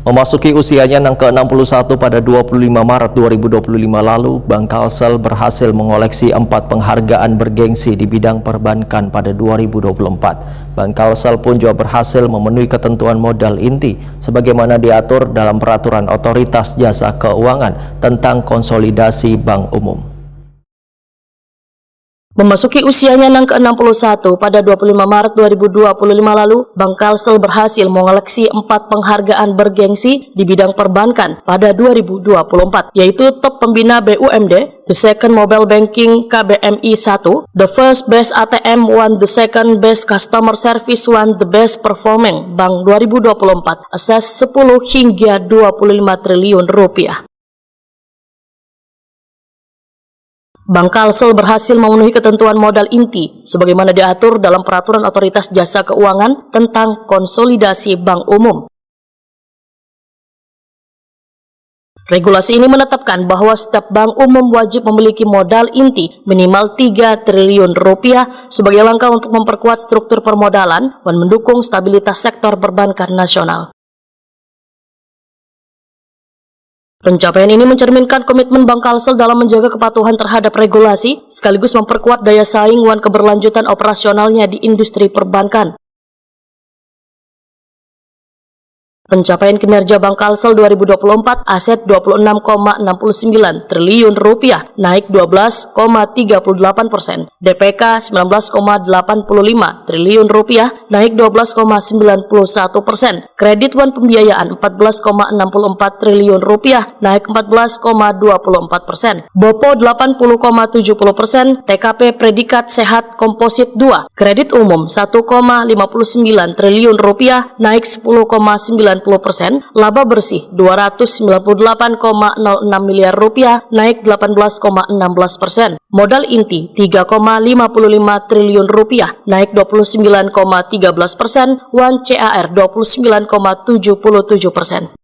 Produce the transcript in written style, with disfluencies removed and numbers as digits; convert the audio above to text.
Memasuki usianya yang ke-61 pada 25 Maret 2025 lalu, Bank Kalsel berhasil mengoleksi 4 penghargaan bergengsi di bidang perbankan pada 2024. Bank Kalsel pun juga berhasil memenuhi ketentuan modal inti sebagaimana diatur dalam Peraturan Otoritas Jasa Keuangan tentang konsolidasi bank umum. Memasuki usianya yang ke-61 pada 25 Maret 2025 lalu, Bank Kalsel berhasil mengoleksi 4 penghargaan bergengsi di bidang perbankan pada 2024, yaitu Top Pembina BUMD, The Second Mobile Banking KBMI 1, The First Best ATM 1, The Second Best Customer Service 1, The Best Performing Bank 2024, Assess 10 hingga 25 triliun rupiah. Bank Kalsel berhasil memenuhi ketentuan modal inti sebagaimana diatur dalam Peraturan Otoritas Jasa Keuangan tentang konsolidasi bank umum. Regulasi ini menetapkan bahwa setiap bank umum wajib memiliki modal inti minimal 3 triliun rupiah sebagai langkah untuk memperkuat struktur permodalan dan mendukung stabilitas sektor perbankan nasional. Pencapaian ini mencerminkan komitmen Bank Kalsel dalam menjaga kepatuhan terhadap regulasi, sekaligus memperkuat daya saing dan keberlanjutan operasionalnya di industri perbankan. Pencapaian kinerja Bank Kalsel 2024, aset 26,69 triliun rupiah, naik 12,38%, DPK 19,85 triliun rupiah, naik 12,91%, kredit dan pembiayaan 14,64 triliun rupiah, naik 14,24%, BOPO 80,70%, TKP predikat sehat komposit 2, kredit umum 1,59 triliun rupiah, naik 10,9%, laba bersih 298,06 miliar rupiah, naik 18,16%, modal inti 3,55 triliun rupiah, naik 29,13%, dan CAR 29,77%.